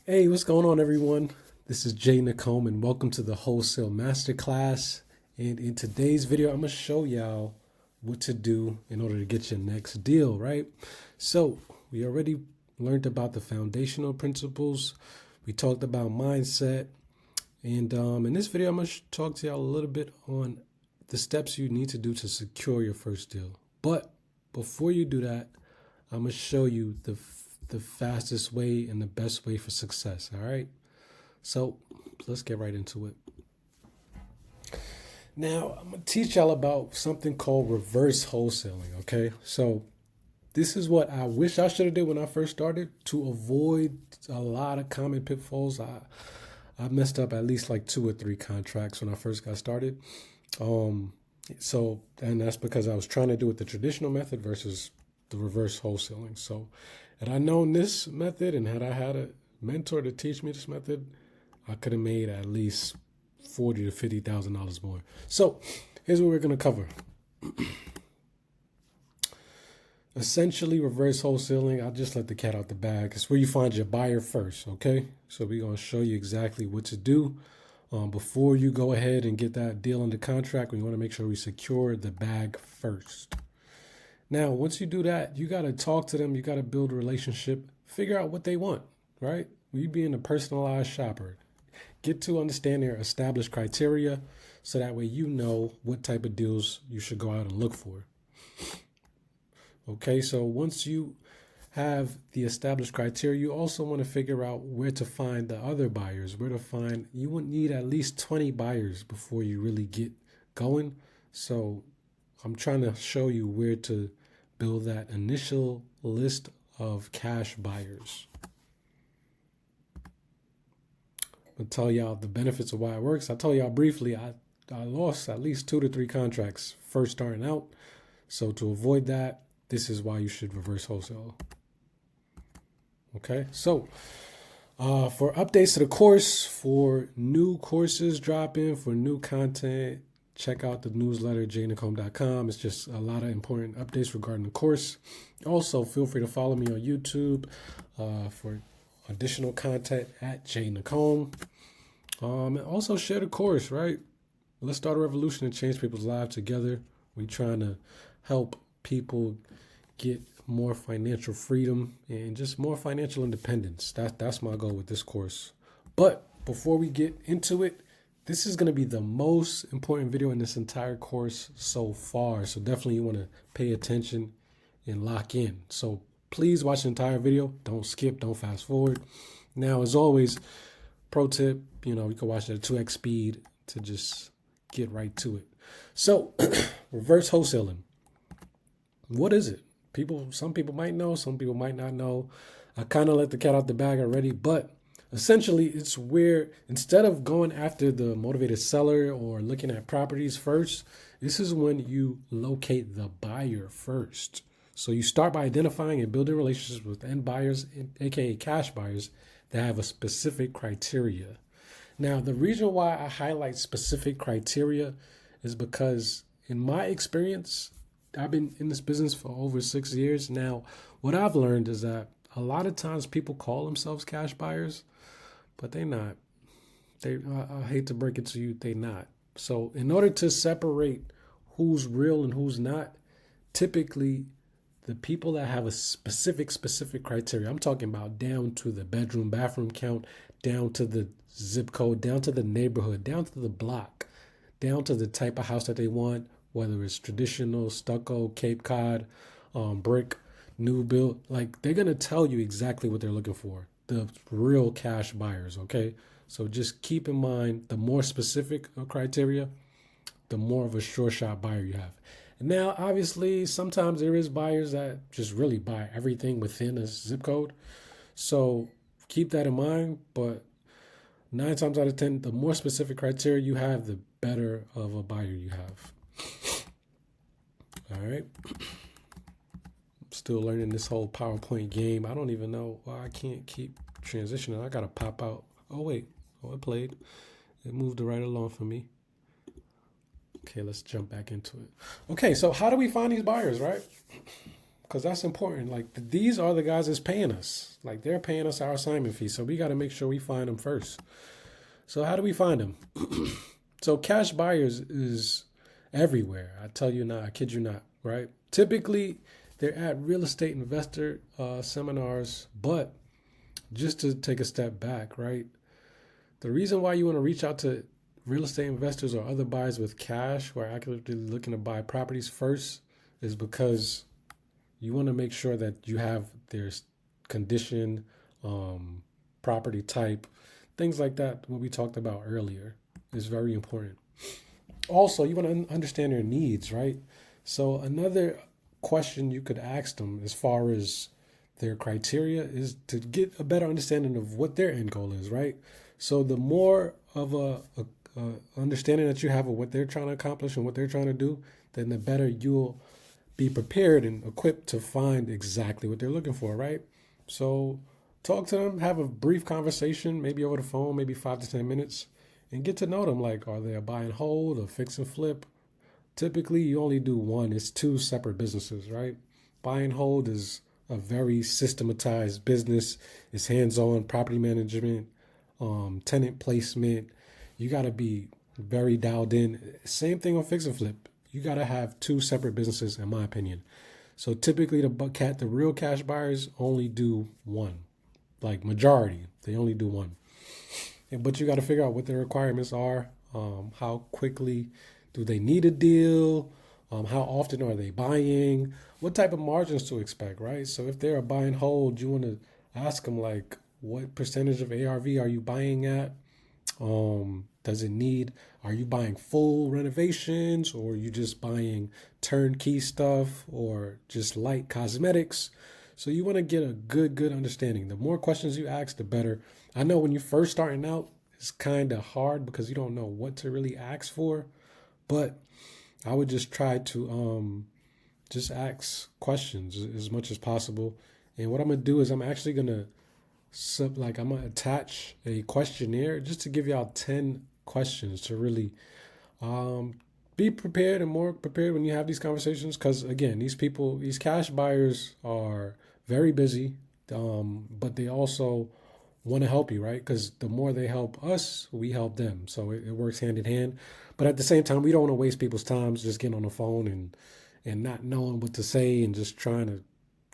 Hey, what's going on, everyone? This is Jay Nacombe, and welcome to the Wholesale Masterclass. And in today's video, I'm going to show y'all what to do in order to get your next deal, right? So, we already learned about the foundational principles. We talked about mindset. And in this video, I'm going to talk to y'all a little bit on the steps you need to do to secure your first deal. But before you do that, I'm going to show you the fastest way and the best way for success. All right. So let's get right into it. Now, I'm going to teach y'all about something called reverse wholesaling. Okay. So this is what I wish I should have did when I first started to avoid a lot of common pitfalls. I messed up at least like 2 or 3 contracts when I first got started. And that's because I was trying to do it the traditional method versus the reverse wholesaling. So, had I known this method and had I had a mentor to teach me this method, I could have made at least $40,000 to $50,000 more. So, here's what we're going to cover. Essentially, reverse wholesaling, I'll just let the cat out the bag. It's where you find your buyer first, okay? So we're going to show you exactly what to do before you go ahead and get that deal under contract. We want to make sure we secure the bag first. Now, once you do that, you got to talk to them. You got to build a relationship, figure out what they want, right? You being a personalized shopper. Get to understand their established criteria so that way you know what type of deals you should go out and look for. Okay, so once you have the established criteria, you also want to figure out where to find the other buyers, you would need at least 20 buyers before you really get going. So I'm trying to show you where to build that initial list of cash buyers. I'll tell y'all the benefits of why it works. I told y'all briefly, I lost at least 2 to 3 contracts first starting out. So to avoid that, this is why you should reverse wholesale. Okay, so for updates to the course, for new courses dropping, for new content, check out the newsletter, jaynacombe.com. It's just a lot of important updates regarding the course. Also, feel free to follow me on YouTube for additional content at jaynacombe. And also share the course, right? Let's start a revolution and change people's lives together. We're trying to help people get more financial freedom and just more financial independence. That's my goal with this course. But before we get into it, this is going to be the most important video in this entire course so far. So definitely you want to pay attention and lock in. So please watch the entire video. Don't skip, don't fast forward. Now, as always, pro tip, you can watch it at 2x speed to just get right to it. So reverse wholesaling. What is it? Some people might know, some people might not know. I kind of let the cat out the bag already, but essentially it's where instead of going after the motivated seller or looking at properties first, this is when you locate the buyer first. So you start by identifying and building relationships with end buyers, aka cash buyers, that have a specific criteria. Now, the reason why I highlight specific criteria is because in my experience, I've been in this business for over 6 years now. What I've learned is that a lot of times people call themselves cash buyers, but they're not. I hate to break it to you, they're not. So in order to separate who's real and who's not, typically the people that have a specific criteria, I'm talking about down to the bedroom, bathroom count, down to the zip code, down to the neighborhood, down to the block, down to the type of house that they want, whether it's traditional, stucco, Cape Cod, brick, new build, like they're going to tell you exactly what they're looking for. The real cash buyers, okay? So just keep in mind, the more specific criteria, the more of a sure shot buyer you have. And now, obviously, sometimes there is buyers that just really buy everything within a zip code. So keep that in mind, but 9 times out of 10, the more specific criteria you have, the better of a buyer you have. All right. Still learning this whole PowerPoint game. I don't even know why I can't keep transitioning. I got to pop out. Oh, wait. Oh, it played. It moved it right along for me. Okay, let's jump back into it. Okay, so how do we find these buyers, right? because that's important. Like these are the guys that's paying us. Like they're paying us our assignment fee, so we got to make sure we find them first. So how do we find them? So cash buyers is everywhere. I tell you not, I kid you not, right? Typically, they're at real estate investor seminars, but just to take a step back, right? The reason why you want to reach out to real estate investors or other buyers with cash who are actively looking to buy properties first is because you want to make sure that you have their condition, property type, things like that, what we talked about earlier is very important. Also, you want to understand their needs, right? So another question you could ask them as far as their criteria is to get a better understanding of what their end goal is, right? So the more of a understanding that you have of what they're trying to accomplish and what they're trying to do, then the better you'll be prepared and equipped to find exactly what they're looking for, right? So talk to them, have a brief conversation, maybe over the phone, maybe 5 to 10 minutes, and get to know them. Like, are they a buy and hold, a fix and flip? Typically, you only do one. It's two separate businesses, right? Buy and hold is a very systematized business. It's hands-on property management, tenant placement. You got to be very dialed in. Same thing on fix and flip. You got to have two separate businesses, in my opinion. So typically, the real cash buyers only do one. Like majority, they only do one. But you got to figure out what their requirements are. How quickly do they need a deal? How often are they buying? What type of margins to expect, right? So if they're a buy and hold, you want to ask them like, what percentage of ARV are you buying at? Does it need, are you buying full renovations, or are you just buying turnkey stuff or just light cosmetics? So you want to get a good understanding. The more questions you ask, the better. I know when you're first starting out, it's kind of hard because you don't know what to really ask for, but I would just try to just ask questions as much as possible. And what I'm gonna do is I'm actually gonna I'm gonna attach a questionnaire just to give y'all 10 questions to really be prepared and more prepared when you have these conversations. Because again, these cash buyers are very busy, but they also want to help you, right? Because the more they help us, we help them. So it works hand in hand. But at the same time, we don't want to waste people's time just getting on the phone and not knowing what to say and just trying to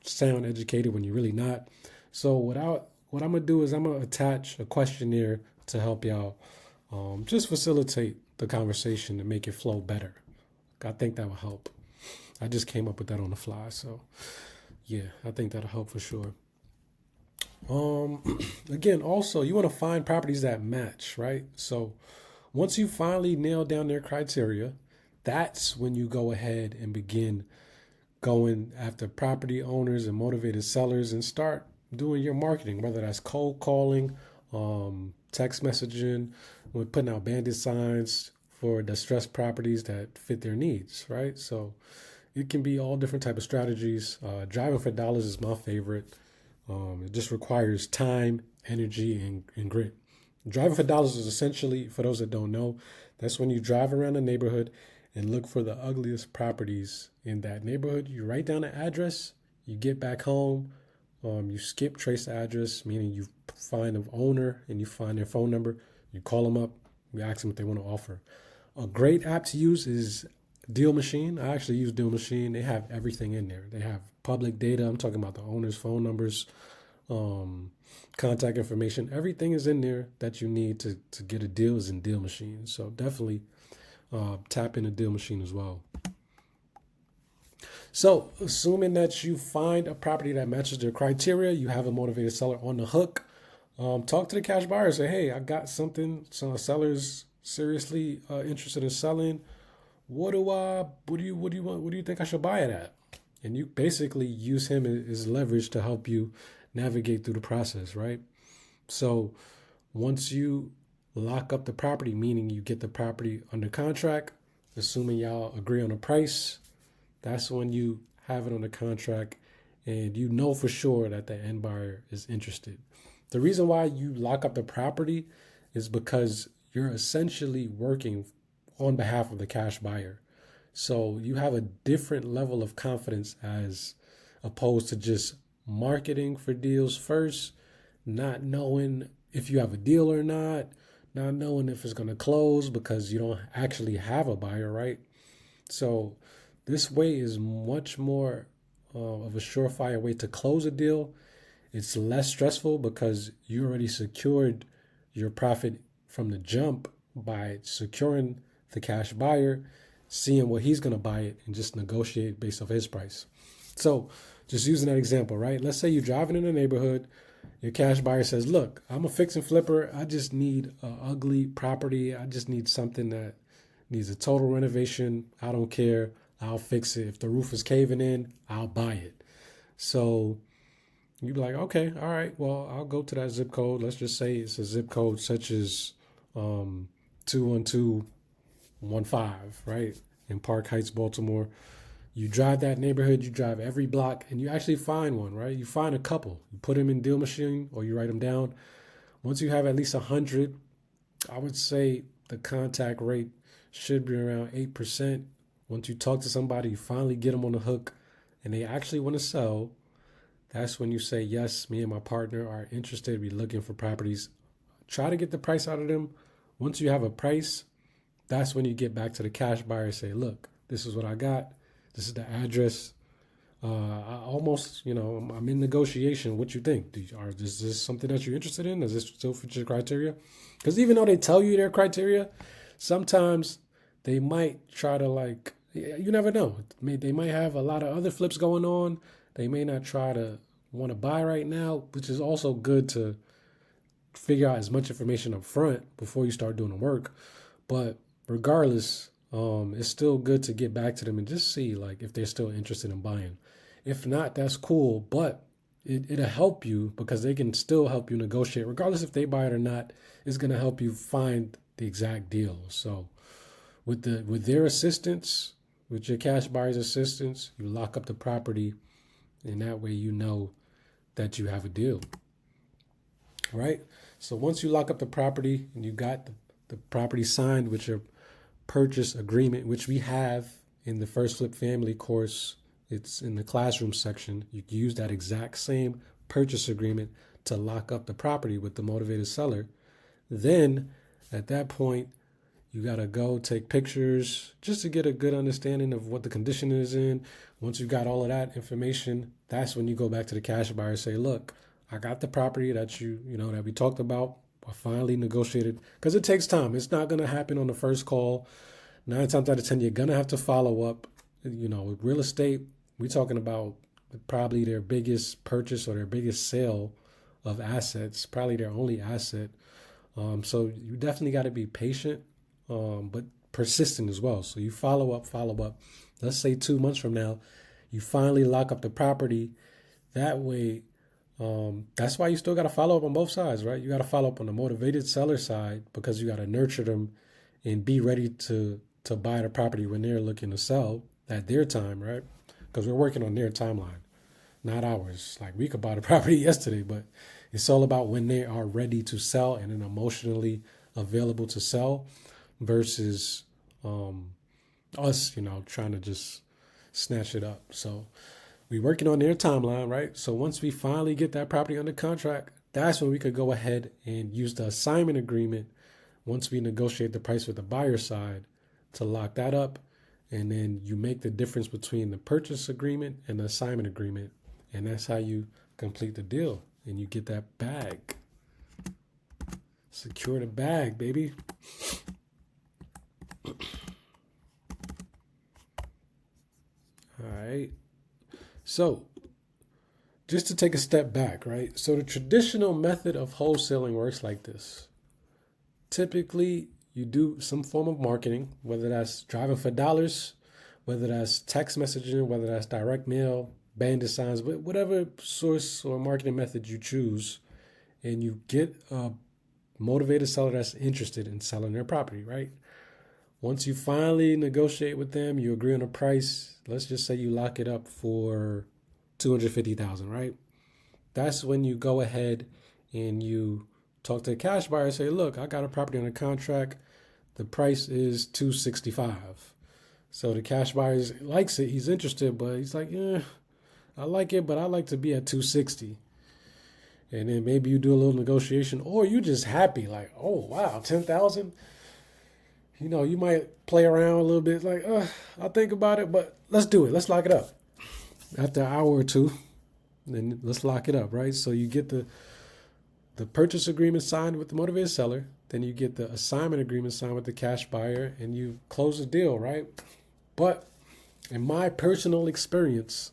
sound educated when you're really not. So what I'm gonna do is I'm gonna attach a questionnaire to help y'all just facilitate the conversation and make it flow better. I think that will help. I just came up with that on the fly, so yeah, I think that'll help for sure. Again, also you want to find properties that match, right? So once you finally nail down their criteria, that's when you go ahead and begin going after property owners and motivated sellers and start doing your marketing, whether that's cold calling, text messaging, we're putting out bandit signs for distressed properties that fit their needs, right? So it can be all different type of strategies. Driving for dollars is my favorite. It just requires time, energy, and grit. Driving for dollars is essentially, for those that don't know, that's when you drive around the neighborhood and look for the ugliest properties in that neighborhood. You write down the address, you get back home, you skip trace the address, meaning you find the owner and you find their phone number, you call them up, you ask them what they want to offer. A great app to use is Deal Machine. I actually use Deal Machine. They have everything in there. They have public data. I'm talking about the owner's phone numbers, contact information. Everything is in there that you need to get a deal is in Deal Machine. So definitely tap into Deal Machine as well. So assuming that you find a property that matches their criteria, you have a motivated seller on the hook. Talk to the cash buyer. Say, hey, I got something. So a seller's seriously interested in selling. What do you think I should buy it at? And you basically use him as leverage to help you navigate through the process, right? So once you lock up the property, meaning you get the property under contract, assuming y'all agree on a price, that's when you have it under contract and you know for sure that the end buyer is interested. The reason why you lock up the property is because you're essentially working on behalf of the cash buyer. So you have a different level of confidence as opposed to just marketing for deals first, not knowing if you have a deal or not knowing if it's going to close because you don't actually have a buyer, right? So this way is much more of a surefire way to close a deal. It's less stressful because you already secured your profit from the jump by securing the cash buyer, seeing what he's going to buy it, and just negotiate based off his price. So just using that example, right? Let's say you're driving in a neighborhood. Your cash buyer says, look, I'm a fix and flipper. I just need an ugly property. I just need something that needs a total renovation. I don't care. I'll fix it. If the roof is caving in, I'll buy it. So you'd be like, okay, all right, well, I'll go to that zip code. Let's just say it's a zip code such as 21215, right? In Park Heights, Baltimore. You drive that neighborhood, you drive every block, and you actually find one, right? You find a couple. You put them in Deal Machine or you write them down. Once you have at least 100, I would say the contact rate should be around 8%. Once you talk to somebody, you finally get them on the hook, and they actually want to sell. That's when you say, yes, me and my partner are interested. We're looking for properties. Try to get the price out of them. Once you have a price, that's when you get back to the cash buyer and say, look, this is what I got. This is the address. I almost, I'm in negotiation. What you think? Is this something that you're interested in? Does this still fit your criteria? Because even though they tell you their criteria, sometimes they might try to you never know. They might have a lot of other flips going on. They may not try to want to buy right now, which is also good to figure out as much information up front before you start doing the work. But regardless, it's still good to get back to them and just see if they're still interested in buying. If not, that's cool, but it'll help you because they can still help you negotiate. Regardless if they buy it or not, it's going to help you find the exact deal. So with their assistance, with your cash buyer's assistance, you lock up the property, and that way you know that you have a deal, right? So once you lock up the property and you got the property signed with your purchase agreement, which we have in the First Flip Family course, it's in the classroom section. You can use that exact same purchase agreement to lock up the property with the motivated seller. Then at that point, you got to go take pictures just to get a good understanding of what the condition is in. Once you've got all of that information, that's when you go back to the cash buyer and say, look, I got the property that that we talked about. I finally negotiated, because it takes time. It's not going to happen on the first call. 9 times out of 10, you're going to have to follow up. With real estate, we're talking about probably their biggest purchase or their biggest sale of assets, probably their only asset. So you definitely got to be patient, but persistent as well. So you follow up. Let's say 2 months from now, you finally lock up the property. That way, that's why you still got to follow up on both sides, right? You got to follow up on the motivated seller side because you got to nurture them and be ready to buy the property when they're looking to sell at their time, right? Because we're working on their timeline, not ours. Like, we could buy the property yesterday, but it's all about when they are ready to sell and then emotionally available to sell versus us, trying to just snatch it up. So we're working on their timeline, right? So once we finally get that property under contract, that's when we could go ahead and use the assignment agreement once we negotiate the price with the buyer side to lock that up. And then you make the difference between the purchase agreement and the assignment agreement. And that's how you complete the deal. And you get that bag. Secure the bag, baby. All right. So just to take a step back, right? So the traditional method of wholesaling works like this. Typically, you do some form of marketing, whether that's driving for dollars, whether that's text messaging, whether that's direct mail, bandit signs, whatever source or marketing method you choose, and you get a motivated seller that's interested in selling their property, right? Once you finally negotiate with them, you agree on a price. Let's just say you lock it up for $250,000, right? That's when you go ahead and you talk to the cash buyer and say, look, I got a property under contract. The price is $265,000. So the cash buyer likes it. He's interested, but he's like, I like it, but I like to be at 260. And then maybe you do a little negotiation, or you just happy, like, oh wow, 10,000. You might play around a little bit, like, I'll think about it, but let's do it. Let's lock it up. After an hour or two, then let's lock it up, right? So you get the purchase agreement signed with the motivated seller, then you get the assignment agreement signed with the cash buyer, and you close the deal, right? But in my personal experience,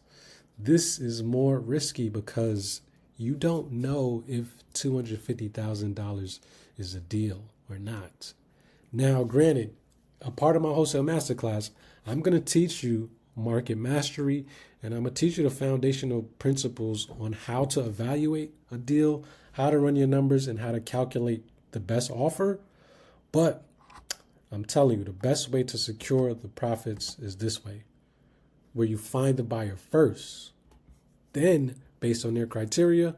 this is more risky because you don't know if $250,000 is a deal or not. Now, granted, a part of my wholesale masterclass, I'm going to teach you market mastery, and I'm going to teach you the foundational principles on how to evaluate a deal, how to run your numbers, and how to calculate the best offer. But I'm telling you, the best way to secure the profits is this way, where you find the buyer first. Then, based on their criteria,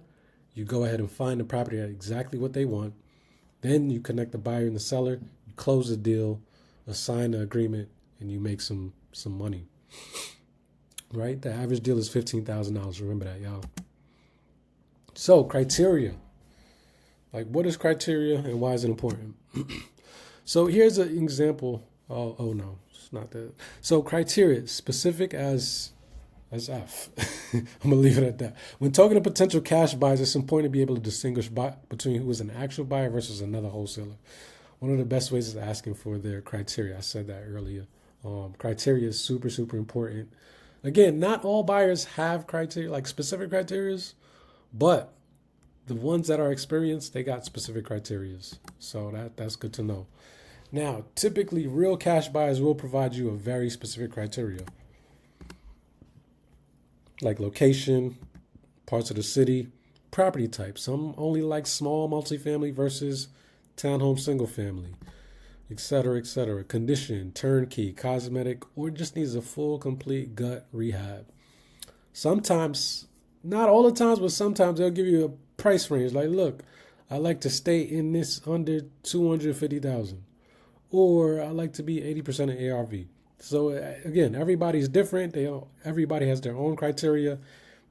you go ahead and find the property at exactly what they want. Then you connect the buyer and the seller, you close the deal, assign the agreement, and you make some money. Right? The average deal is $15,000. Remember that, y'all. So, criteria. Like, what is criteria and why is it important? So, here's an example. Oh no, it's not that. So, criteria, specific as F. I'm going to leave it at that. When talking to potential cash buyers, it's important to be able to distinguish between who is an actual buyer versus another wholesaler. One of the best ways is asking for their criteria. I said that earlier. Criteria is super, super important. Again, not all buyers have criteria, like specific criteria, but the ones that are experienced, they got specific criteria. So that's good to know. Now, typically, real cash buyers will provide you a very specific criteria, like location, parts of the city, property type. Some only like small multifamily versus townhome single family, etc., etc. Condition, turnkey, cosmetic, or just needs a full, complete gut rehab. Sometimes, not all the times, but sometimes they'll give you a price range. Like, look, I like to stay in this under 250,000, or I like to be 80% of ARV. So again, everybody's different. Everybody has their own criteria,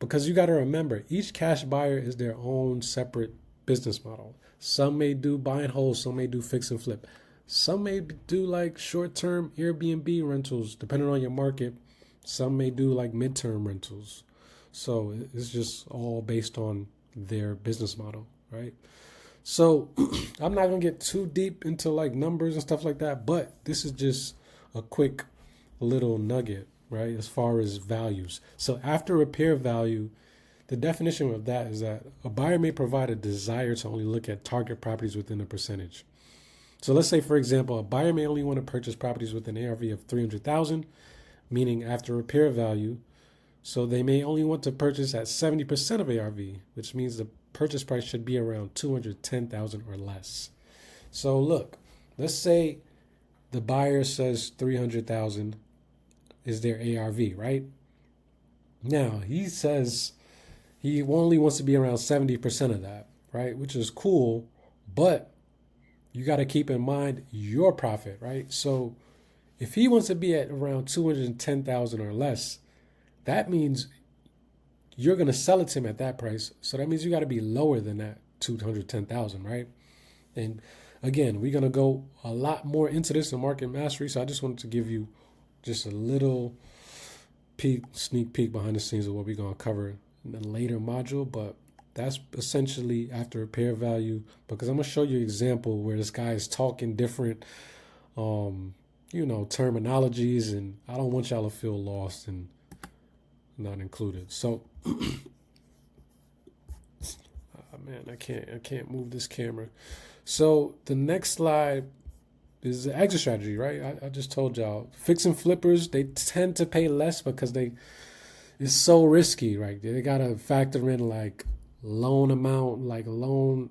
because you got to remember, each cash buyer is their own separate business model. Some may do buy and hold, some may do fix and flip. Some may do like short-term Airbnb rentals, depending on your market. Some may do like midterm rentals. So it's just all based on their business model, right? So I'm not going to get too deep into like numbers and stuff like that, but this is just a quick little nugget, right, as far as values. So after repair value, the definition of that is that a buyer may provide a desire to only look at target properties within a percentage. So let's say, for example, a buyer may only want to purchase properties with an ARV of 300,000, meaning after repair value. So they may only want to purchase at 70% of ARV, which means the purchase price should be around 210,000 or less. So look, let's say the buyer says 300,000 is their ARV, right? Now he says he only wants to be around 70% of that, right? Which is cool, but you got to keep in mind your profit, right? So if he wants to be at around 210,000 or less, that means you're going to sell it to him at that price. So that means you got to be lower than that 210,000, right? And again, we're going to go a lot more into this in market mastery. So I just wanted to give you just a little sneak peek behind the scenes of what we're going to cover in a later module. But that's essentially after repair value, because I'm going to show you an example where this guy is talking different, terminologies, and I don't want y'all to feel lost and not included. So, I can't move this camera. So the next slide is the exit strategy, right? I just told y'all, fix and flippers, they tend to pay less because it's so risky, right? They gotta factor in like loan amount, like loan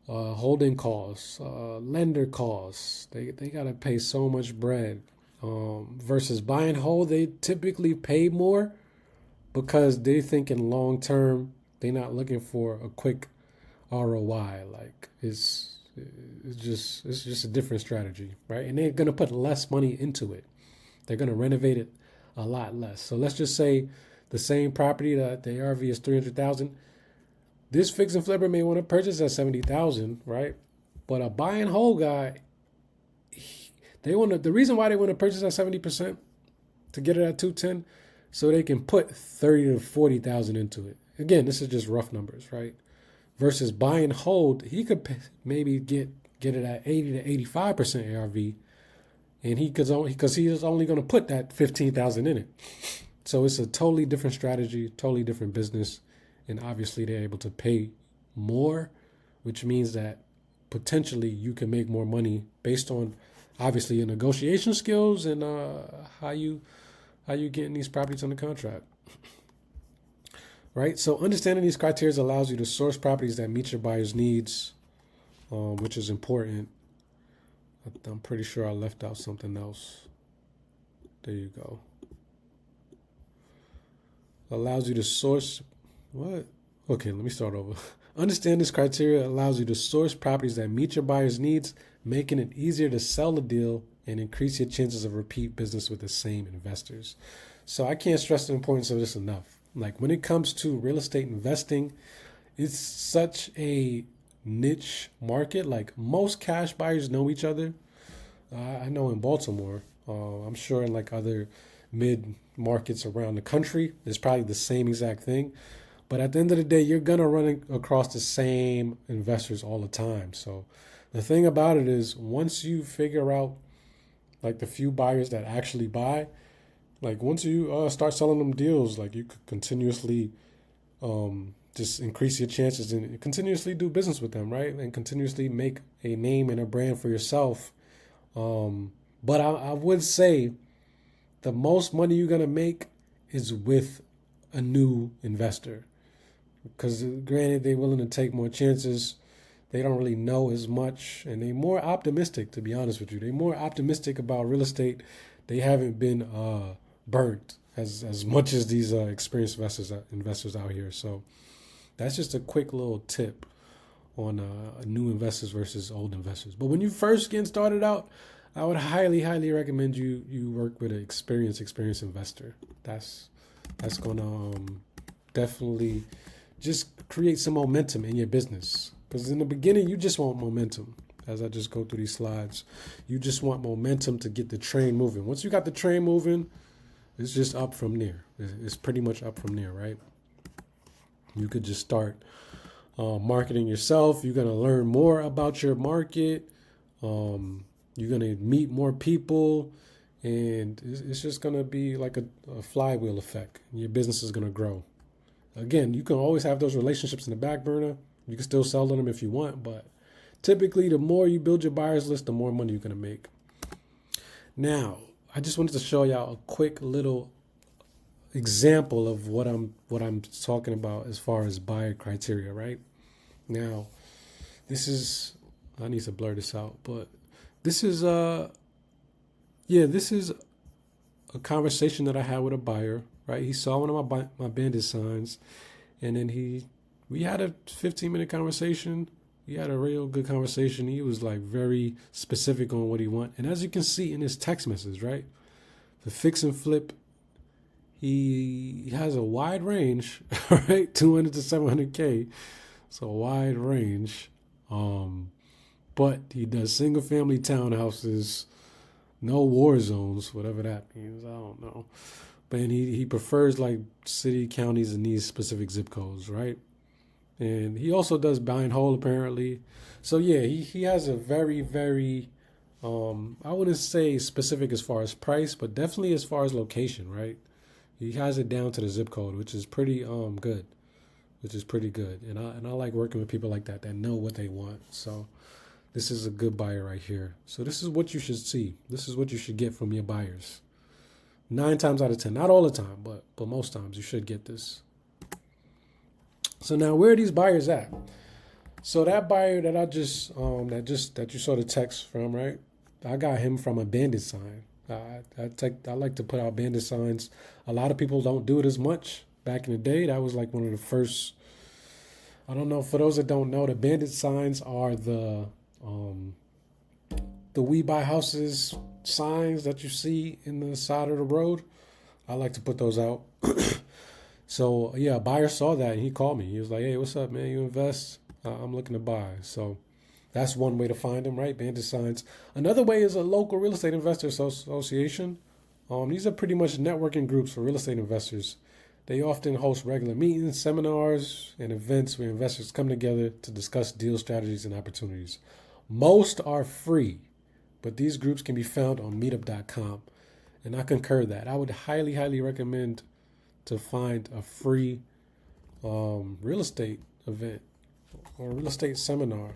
holding costs, lender costs. They gotta pay so much bread. Versus buy and hold, they typically pay more because they're thinking long term. They're not looking for a quick ROI. Like it's just a different strategy, right? And they're gonna put less money into it. They're gonna renovate it a lot less. So let's just say the same property that the ARV is 300,000. This fix and flipper may want to purchase at 70,000, right? But a buy and hold guy, they want to. The reason why they want to purchase at 70% to get it at 210, so they can put 30 to 40,000 into it. Again, this is just rough numbers, right? Versus buy and hold, he could maybe get it at 80 to 85% ARV, and because he is only going to put that 15,000 in it. So it's a totally different strategy, totally different business, and obviously they're able to pay more, which means that potentially you can make more money based on obviously your negotiation skills and how you getting these properties under contract. Right? So understanding these criteria allows you to source properties that meet your buyer's needs, which is important. I'm pretty sure I left out something else. There you go. Allows you to source, what? Okay, let me start over. Understand this criteria allows you to source properties that meet your buyer's needs, making it easier to sell the deal and increase your chances of repeat business with the same investors. So I can't stress the importance of this enough. Like when it comes to real estate investing, it's such a niche market. Like most cash buyers know each other. I know in Baltimore, I'm sure in like other mid markets around the country, it's probably the same exact thing. But at the end of the day, you're going to run across the same investors all the time. So the thing about it is once you figure out like the few buyers that actually buy, like once you start selling them deals, like you could continuously just increase your chances and continuously do business with them, right? And continuously make a name and a brand for yourself. But I would say the most money you're going to make is with a new investor. Because granted, they're willing to take more chances. They don't really know as much. And they're more optimistic, to be honest with you. They're more optimistic about real estate. They haven't been burnt as much as these experienced investors out here. So that's just a quick little tip on new investors versus old investors. But when you first get started out, I would highly, highly recommend you work with an experienced investor. That's going to definitely just create some momentum in your business. Because in the beginning, you just want momentum. As I just go through these slides, you just want momentum to get the train moving. Once you got the train moving, it's just up from there. It's pretty much up from there, right? You could just start marketing yourself. You're going to learn more about your market. You're going to meet more people. And it's just going to be like a flywheel effect. Your business is going to grow. Again, you can always have those relationships in the back burner. You can still sell to them if you want, but typically the more you build your buyers list, the more money you're going to make. Now, I just wanted to show y'all a quick little example of what I'm talking about as far as buyer criteria, right? Now, this is, I need to blur this out, but this is this is a conversation that I had with a buyer, right? He saw one of my bandit signs, and then we had a 15-minute conversation. We had a real good conversation. He was like very specific on what he wants. And as you can see in his text message, right? The fix and flip, he has a wide range, right? 200 to 700K. So a wide range. But he does single family townhouses, no war zones, whatever that means. I don't know. But he prefers like city, counties, and these specific zip codes, right? And he also does buy and hold apparently. So yeah, he has a very, very, I wouldn't say specific as far as price, but definitely as far as location, right? He has it down to the zip code, which is pretty good. Which is pretty good. And I like working with people like that know what they want. So this is a good buyer right here. So this is what you should see. This is what you should get from your buyers. 9 times out of 10, not all the time, but most times you should get this. So now where are these buyers at? So that buyer that I just that you saw the text from, right? I got him from a bandit sign. I like to put out bandit signs. A lot of people don't do it as much. Back in the day, that was like one of the first. I don't know, for those that don't know, the bandit signs are the We Buy Houses signs that you see in the side of the road. I like to put those out. So yeah, a buyer saw that and he called me. He was like, "Hey, what's up, man? You invest? I'm looking to buy." So that's one way to find them, right? Bandit signs. Another way is a local real estate investor association. These are pretty much networking groups for real estate investors. They often host regular meetings, seminars, and events where investors come together to discuss deal strategies and opportunities. Most are free, but these groups can be found on meetup.com. And I concur that. I would highly, highly recommend to find a free real estate event or real estate seminar,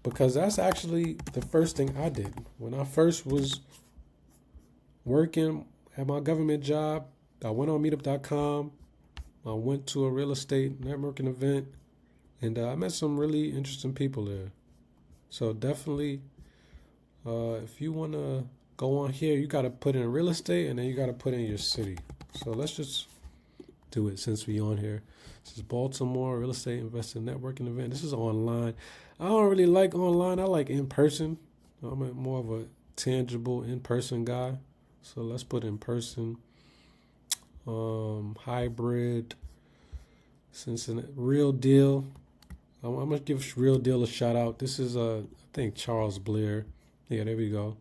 because that's actually the first thing I did when I first was working at my government job. I went on meetup.com. I went to a real estate networking event, and I met some really interesting people there. So definitely, if you want to go on here, you got to put in real estate, and then you got to put in your city. So let's just do it since we on here. This is Baltimore Real Estate Investor Networking Event. This is online. I don't really like online. I like in person. I'm more of a tangible in person guy. So let's put in person. Hybrid. Cincinnati. Real Deal. I'm gonna give Real Deal a shout out. This is I think Charles Blair. Yeah, there we go.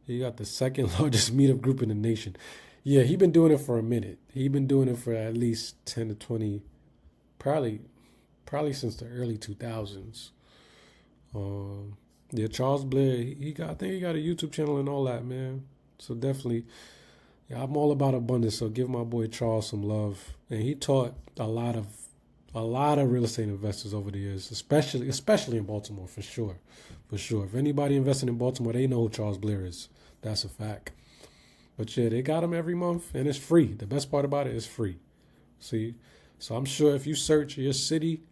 He got the second largest meetup group in the nation. Yeah, he been doing it for a minute. He been doing it for at least 10 to 20, probably since the early 2000s. Yeah, Charles Blair, I think he got a YouTube channel and all that, man. So definitely, yeah, I'm all about abundance. So give my boy Charles some love. And he taught a lot of real estate investors over the years, especially in Baltimore, for sure. For sure. If anybody investing in Baltimore, they know who Charles Blair is. That's a fact. But yeah, they got them every month, and it's free. The best part about it is free. See, so I'm sure if you search your city,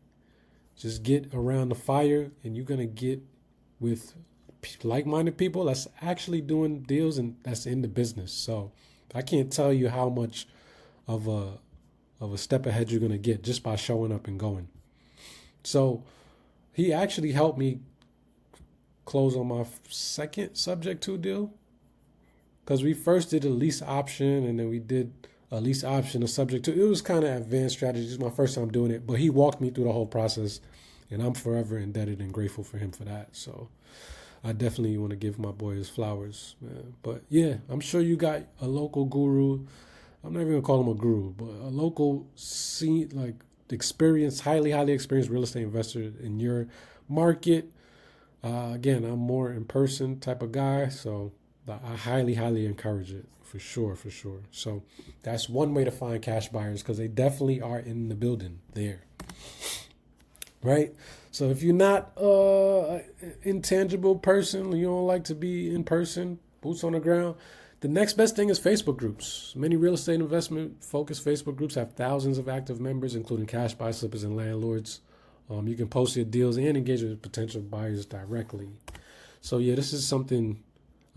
just get around the fire, and you're gonna get with like-minded people that's actually doing deals and that's in the business. So I can't tell you how much of a step ahead you're gonna get just by showing up and going. So he actually helped me close on my second subject to deal. Because we first did a lease option, and then we did a lease option, a subject to. It was kind of advanced strategy. This is my first time doing it, but he walked me through the whole process, and I'm forever indebted and grateful for him for that. So I definitely want to give my boy his flowers, man. But yeah, I'm sure you got a local guru. I'm not even gonna call him a guru, but a local, experienced, highly, highly experienced real estate investor in your market. Again, I'm more in person type of guy, so I highly, highly encourage it for sure, for sure. So that's one way to find cash buyers, because they definitely are in the building there, right? So if you're not an intangible person, you don't like to be in person, boots on the ground, the next best thing is Facebook groups. Many real estate investment focused Facebook groups have thousands of active members, including cash buy slippers and landlords. You can post your deals and engage with potential buyers directly. So yeah, this is something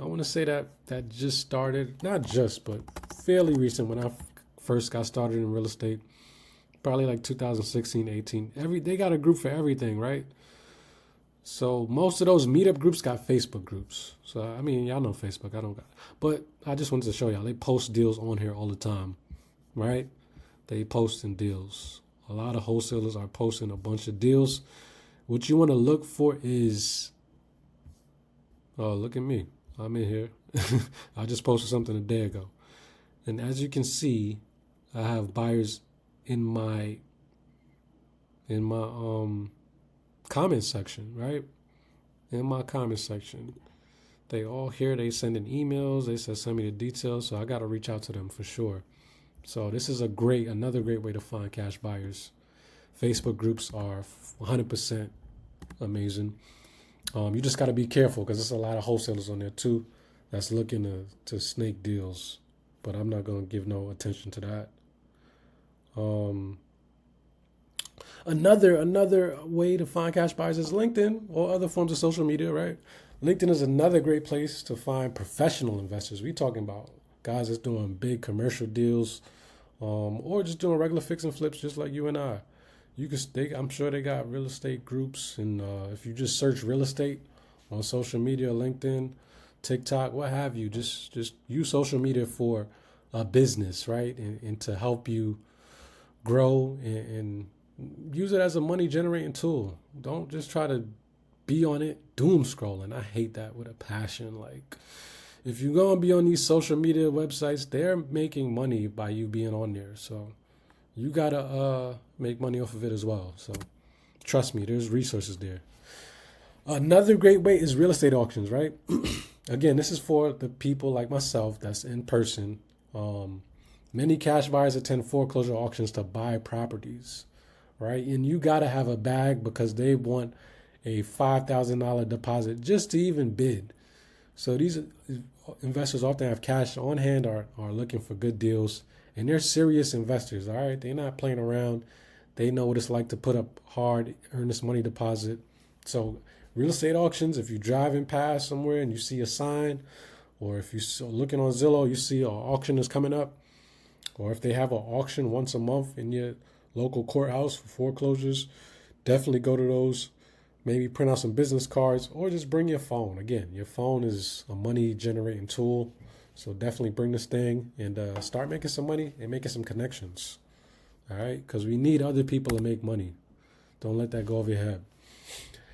I want to say that just started, not just, but fairly recent when I first got started in real estate, probably like 2016, 18. They got a group for everything, right? So most of those meetup groups got Facebook groups. So, I mean, y'all know Facebook. I don't got it. But I just wanted to show y'all. They post deals on here all the time, right? They posting deals. A lot of wholesalers are posting a bunch of deals. What you want to look for is, oh, look at me. I'm in here. I just posted something a day ago. And as you can see, I have buyers in my comment section, right? In my comment section. They all here, they sending emails, they said send me the details, so I gotta reach out to them for sure. So this is another great way to find cash buyers. Facebook groups are 100% amazing. You just got to be careful, because there's a lot of wholesalers on there too that's looking to snake deals. But I'm not going to give no attention to that. Another way to find cash buyers is LinkedIn or other forms of social media, right? LinkedIn is another great place to find professional investors. We talking about guys that's doing big commercial deals, or just doing regular fix and flips, just like you and I. I'm sure they got real estate groups, and if you just search real estate on social media, LinkedIn, TikTok, what have you, just use social media for a business, right? And to help you grow and use it as a money generating tool. Don't just try to be on it doom scrolling. I hate that with a passion. Like, if you're gonna be on these social media websites, they're making money by you being on there. So you gotta make money off of it as well. So trust me, there's resources there. Another great way is real estate auctions, right? Again, this is for the people like myself that's in person. Many cash buyers attend foreclosure auctions to buy properties, right? And you got to have a bag because they want a $5,000 deposit just to even bid. So these investors often have cash on hand or are looking for good deals, and they're serious investors, all right? They're not playing around. They know what it's like to put up hard, earnest money deposit. So real estate auctions, if you're driving past somewhere and you see a sign, or if you're looking on Zillow, you see an auction is coming up, or if they have an auction once a month in your local courthouse for foreclosures, definitely go to those. Maybe print out some business cards or just bring your phone. Again, your phone is a money generating tool. So definitely bring this thing and start making some money and making some connections. All right? Because we need other people to make money. Don't let that go over your head.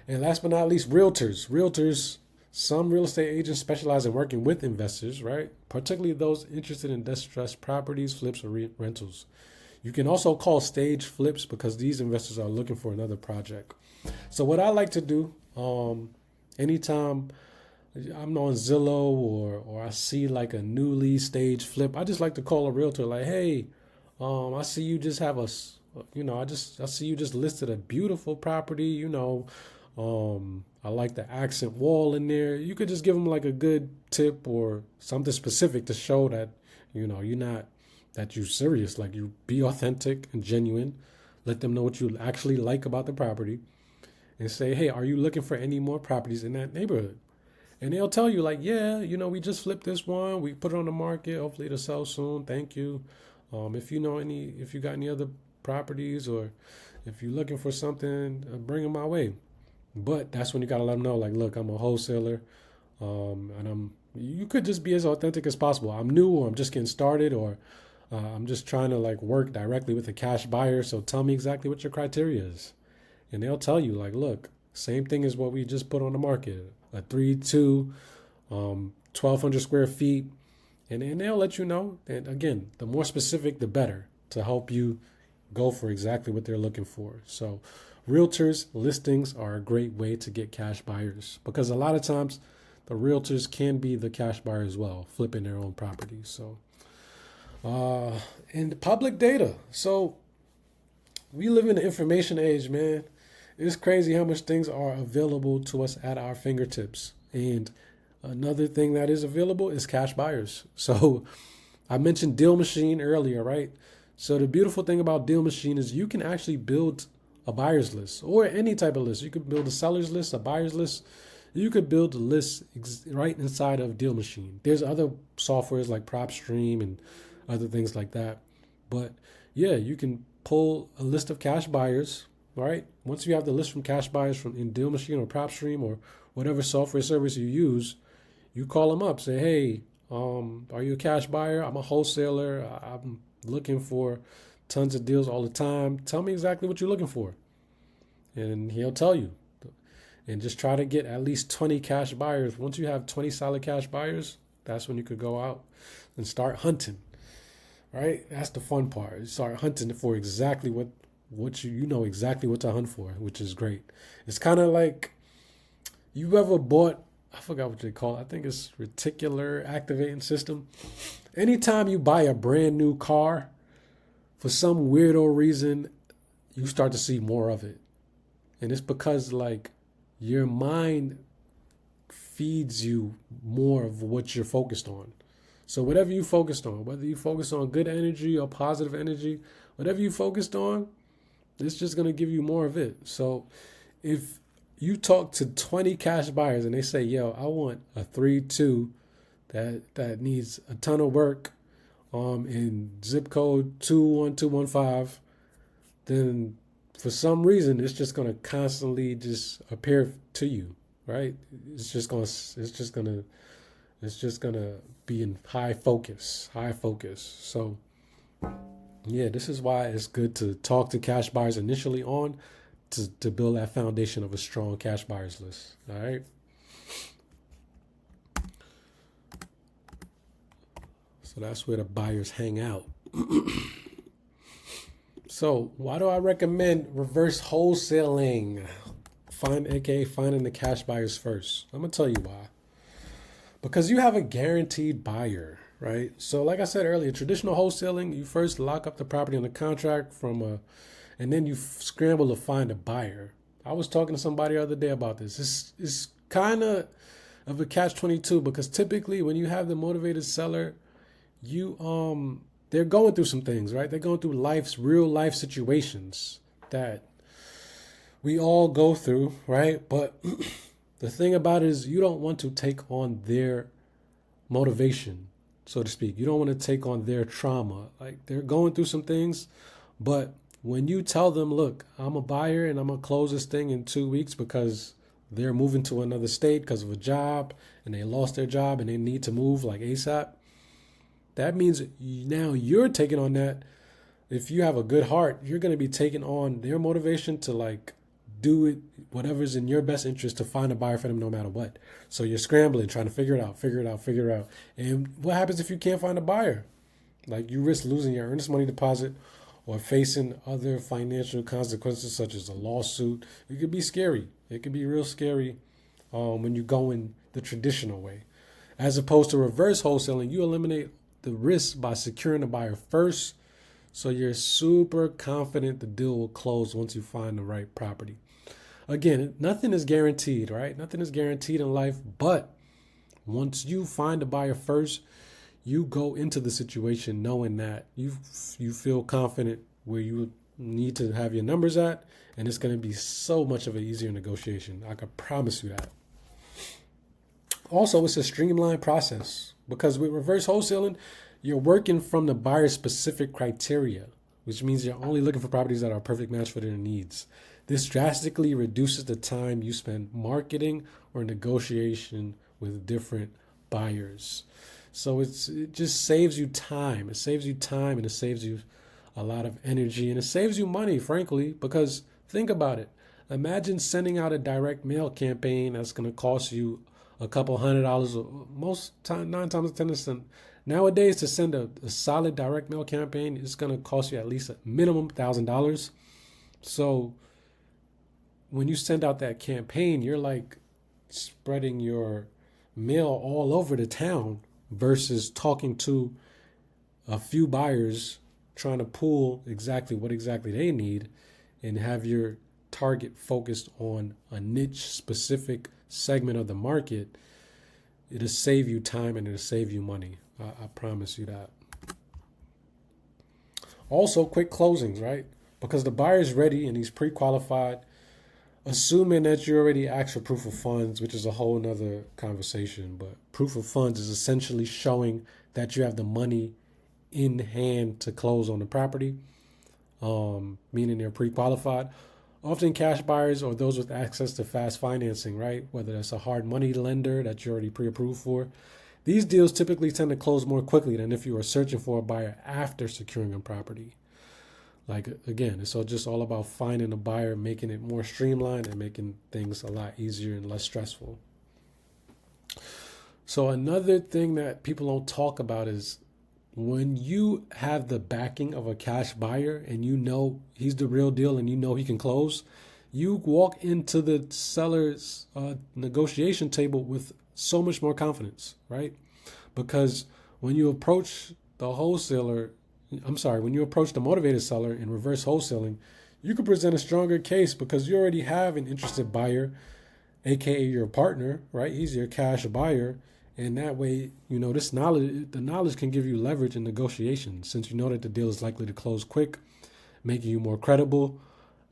And last but not least, realtors. Realtors, some real estate agents specialize in working with investors, right? Particularly those interested in distressed properties, flips, or rentals. You can also call stage flips because these investors are looking for another project. So what I like to do, anytime I'm on Zillow or I see like a newly staged flip, I just like to call a realtor like, hey, I see you just have I see you just listed a beautiful property, I like the accent wall in there. You could just give them like a good tip or something specific to show that, that you're serious, like you be authentic and genuine. Let them know what you actually like about the property and say, hey, are you looking for any more properties in that neighborhood? And they'll tell you like, yeah, we just flipped this one. We put it on the market. Hopefully it'll sell soon. Thank you. If you got any other properties or if you're looking for something, bring them my way. But that's when you got to let them know, like, look, I'm a wholesaler. And you could just be as authentic as possible. I'm new or I'm just getting started or I'm just trying to like work directly with a cash buyer. So tell me exactly what your criteria is. And they'll tell you like, look, same thing as what we just put on the market, a 3-2, 1,200 square feet. And they'll let you know. And again, the more specific, the better to help you go for exactly what they're looking for. So realtors listings are a great way to get cash buyers because a lot of times the realtors can be the cash buyer as well, flipping their own properties. So, and public data. So we live in the information age, man. It's crazy how much things are available to us at our fingertips. And another thing that is available is cash buyers. So I mentioned Deal Machine earlier, right? So the beautiful thing about Deal Machine is you can actually build a buyer's list or any type of list. You could build a seller's list, a buyer's list. You could build a list right inside of Deal Machine. There's other softwares like PropStream and other things like that. But yeah, you can pull a list of cash buyers, right? Once you have the list from cash buyers from in Deal Machine or PropStream or whatever software service you use, you call them up, say, hey, are you a cash buyer? I'm a wholesaler. I'm looking for tons of deals all the time. Tell me exactly what you're looking for. And he'll tell you. And just try to get at least 20 cash buyers. Once you have 20 solid cash buyers, that's when you could go out and start hunting. Right? That's the fun part. You start hunting for exactly what you know exactly what to hunt for, which is great. It's kind of like you ever bought, I forgot what they call it. I think it's reticular activating system. Anytime you buy a brand new car, for some weirdo reason, you start to see more of it. And it's because like your mind feeds you more of what you're focused on. So whatever you focused on, whether you focus on good energy or positive energy, whatever you focused on, it's just going to give you more of it. So if you talk to 20 cash buyers and they say, yo, I want a 3-2 that needs a ton of work in zip code 21215, then for some reason it's just going to constantly just appear to you, right? It's just going to be in high focus. So Yeah, this is why it's good to talk to cash buyers initially on to build that foundation of a strong cash buyers list. All right. So that's where the buyers hang out. So why do I recommend reverse wholesaling? AKA finding the cash buyers first. I'm gonna tell you why. Because you have a guaranteed buyer, right? So like I said earlier, traditional wholesaling, you first lock up the property on the contract and then you scramble to find a buyer. I was talking to somebody the other day about this. It's kind of a catch-22 because typically when you have the motivated seller, you they're going through some things, right? They're going through life's real life situations that we all go through, right? But the thing about it is you don't want to take on their motivation, so to speak. You don't want to take on their trauma. Like they're going through some things, but when you tell them, look, I'm a buyer and I'm going to close this thing in 2 weeks because they're moving to another state because of a job and they lost their job and they need to move like ASAP, that means now you're taking on that. If you have a good heart, you're going to be taking on their motivation to like do it, whatever's in your best interest to find a buyer for them no matter what. So you're scrambling, trying to figure it out, figure it out, figure it out. And what happens if you can't find a buyer? Like you risk losing your earnest money deposit or facing other financial consequences such as a lawsuit. It could be scary. It could be real scary when you go in the traditional way. As opposed to reverse wholesaling, you eliminate the risk by securing a buyer first, so you're super confident the deal will close once you find the right property. Again, nothing is guaranteed, right? Nothing is guaranteed in life, but once you find a buyer first, you go into the situation knowing that you feel confident where you need to have your numbers at, and it's going to be so much of an easier negotiation. I can promise you that. Also, it's a streamlined process because with reverse wholesaling, you're working from the buyer's specific criteria, which means you're only looking for properties that are a perfect match for their needs. This drastically reduces the time you spend marketing or negotiation with different buyers. So it just saves you time. It saves you time and it saves you a lot of energy and it saves you money, frankly, because think about it. Imagine sending out a direct mail campaign that's going to cost you a couple $100. Most time, 9 times out of 10, nowadays to send a solid direct mail campaign, it's going to cost you at least a minimum $1,000. So when you send out that campaign, you're like spreading your mail all over the town versus talking to a few buyers trying to pull exactly what exactly they need and have your target focused on a niche specific segment of the market. It'll save you time and it'll save you money. I promise you that. Also, quick closings, right? Because the buyer's ready and he's pre-qualified, assuming that you already asked for proof of funds, which is a whole nother conversation. But proof of funds is essentially showing that you have the money in hand to close on the property, meaning they're pre-qualified. Often cash buyers or those with access to fast financing, right? Whether that's a hard money lender that you're already pre-approved for. These deals typically tend to close more quickly than if you were searching for a buyer after securing a property. Like, again, it's just all about finding a buyer, making it more streamlined and making things a lot easier and less stressful. So another thing that people don't talk about is when you have the backing of a cash buyer and you know he's the real deal and you know he can close, you walk into the seller's negotiation table with so much more confidence, right? Because when you approach the when you approach the motivated seller in reverse wholesaling, you can present a stronger case because you already have an interested buyer, aka your partner, right? He's your cash buyer. And that way, the knowledge can give you leverage in negotiations since you know that the deal is likely to close quick, making you more credible.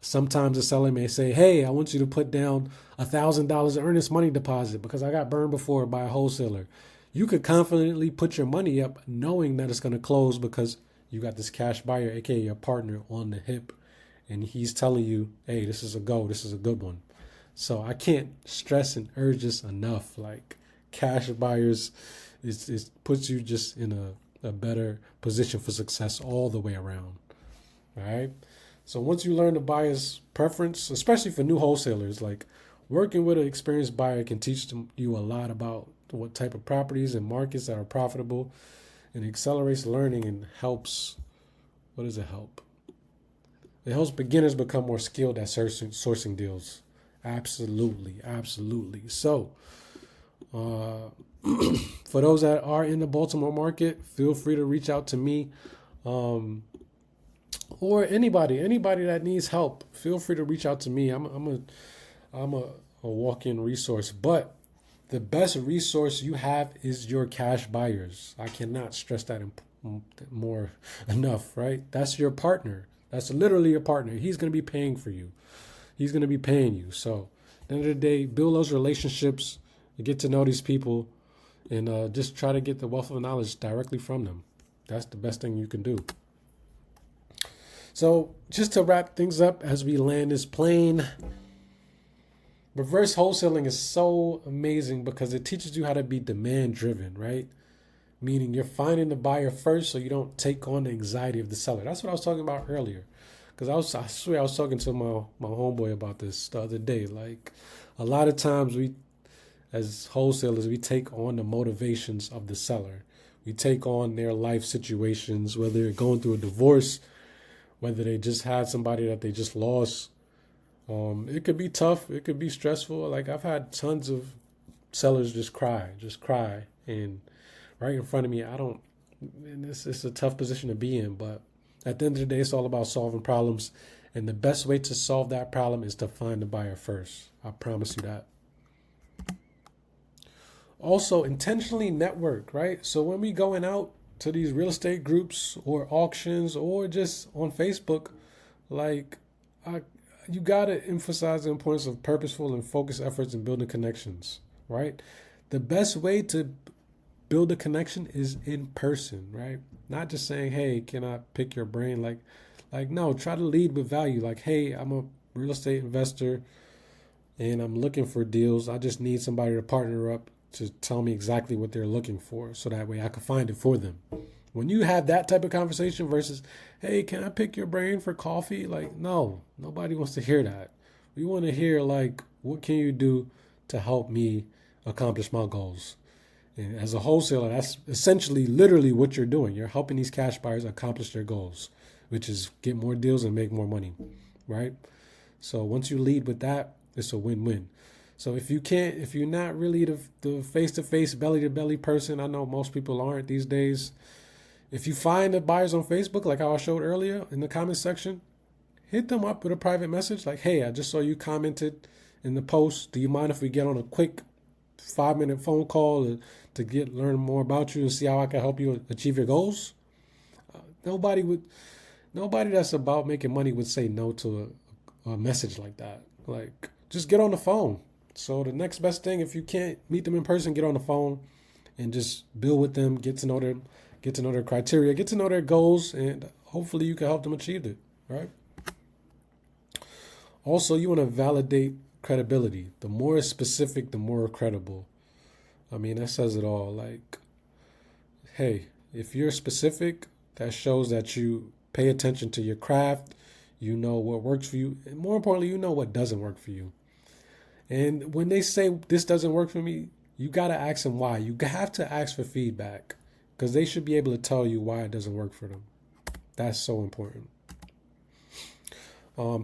Sometimes the seller may say, hey, I want you to put down $1,000 earnest money deposit because I got burned before by a wholesaler. You could confidently put your money up knowing that it's going to close because you got this cash buyer, aka your partner, on the hip. And he's telling you, hey, this is a go. This is a good one. So I can't stress and urge this enough. Like, cash buyers, it puts you just in a better position for success all the way around. All right. So once you learn the buyer's preference, especially for new wholesalers, like working with an experienced buyer can teach you a lot about what type of properties and markets that are profitable, and accelerates learning and helps. What does it help? It helps beginners become more skilled at sourcing deals. Absolutely, absolutely. So, uh, for those that are in the Baltimore market, feel free to reach out to me, um, or anybody that needs help. Feel free to reach out to me. I'm a walk-in resource, but the best resource you have is your cash buyers. I cannot stress that more enough, right? That's your partner. That's literally your partner. He's going to be paying for you. He's going to be paying you. So, at the end of the day, build those relationships, get to know these people, and just try to get the wealth of knowledge directly from them. That's the best thing you can do. So, just to wrap things up as we land this plane, reverse wholesaling is so amazing because it teaches you how to be demand driven, right? Meaning you're finding the buyer first so you don't take on the anxiety of the seller. That's what I was talking about earlier. Because I swear I was talking to my homeboy about this the other day. Like a lot of times we, as wholesalers, we take on the motivations of the seller. We take on their life situations, whether they're going through a divorce, whether they just had somebody that they just lost. It could be tough. It could be stressful. Like I've had tons of sellers just cry, and right in front of me. I don't. And it's a tough position to be in, but at the end of the day, it's all about solving problems, and the best way to solve that problem is to find the buyer first. I promise you that. Also, intentionally network, right? So when we going out to these real estate groups or auctions or just on Facebook, like I, you gotta emphasize the importance of purposeful and focused efforts in building connections, right? The best way to build a connection is in person, right? Not just saying, "Hey, can I pick your brain?" Like no, try to lead with value. Like, "Hey, I'm a real estate investor and I'm looking for deals. I just need somebody to partner up to tell me exactly what they're looking for so that way I can find it for them." When you have that type of conversation versus, "Hey, can I pick your brain for coffee?" Like, no, nobody wants to hear that. We want to hear, like, what can you do to help me accomplish my goals? And as a wholesaler, that's essentially literally what you're doing. You're helping these cash buyers accomplish their goals, which is get more deals and make more money, right? So once you lead with that, it's a win-win. So if you're not really the face-to-face, belly-to-belly person, I know most people aren't these days. If you find the buyers on Facebook, like how I showed earlier in the comment section, hit them up with a private message like, "Hey, I just saw you commented in the post. Do you mind if we get on a quick 5-minute phone call to get learn more about you and see how I can help you achieve your goals?" Nobody would, nobody that's about making money would say no to a message like that. Like, just get on the phone. So the next best thing, if you can't meet them in person, get on the phone and just build with them, get to know their criteria, get to know their goals, and hopefully you can help them achieve it. Right. Also, you want to validate credibility. The more specific, the more credible. I mean, that says it all. Like, hey, if you're specific, that shows that you pay attention to your craft. You know what works for you. And more importantly, you know what doesn't work for you. And when they say this doesn't work for me, you got to ask them why. You have to ask for feedback because they should be able to tell you why it doesn't work for them. That's so important.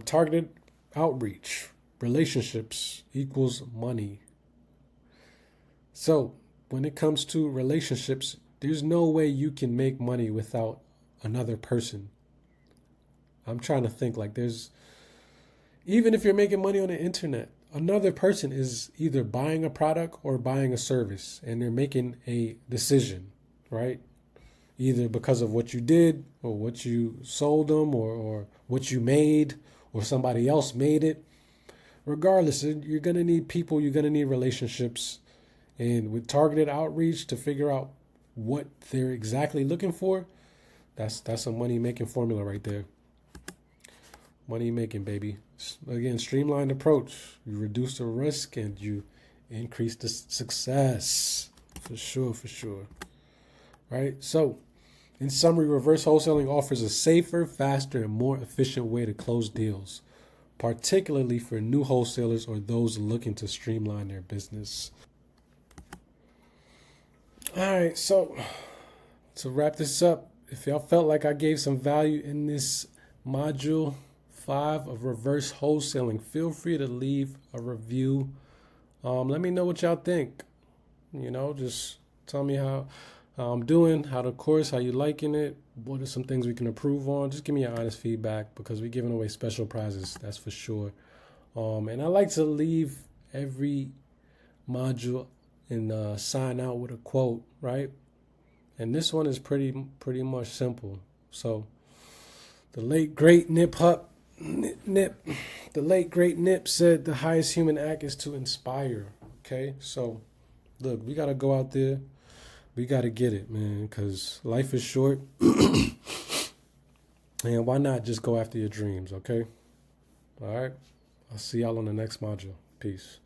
Targeted outreach. Relationships equals money. So when it comes to relationships, there's no way you can make money without another person. I'm trying to think like even if you're making money on the internet, another person is either buying a product or buying a service and they're making a decision, right? Either because of what you did or what you sold them or what you made or somebody else made it. Regardless, you're going to need people, you're going to need relationships. And with targeted outreach to figure out what they're exactly looking for, that's a money making formula right there. Money making, baby. Again, streamlined approach. You reduce the risk and you increase the success. For sure, for sure. Right? So, In summary, reverse wholesaling offers a safer, faster, and more efficient way to close deals, particularly for new wholesalers or those looking to streamline their business. All right, so to wrap this up, if y'all felt like I gave some value in this module 5 of reverse wholesaling, feel free to leave a review. Let me know what y'all think. Just tell me how I'm doing, how the course, how you liking it, what are some things we can improve on. Just give me your honest feedback because we're giving away special prizes, that's for sure. And I like to leave every module and sign out with a quote, right? And this one is pretty much simple. So the late great Nip, the late great Nip said the highest human act is to inspire. Okay, so look, we gotta go out there, we gotta get it, man, because life is short. And why not just go after your dreams? Okay, all right, I'll see y'all on the next module. Peace.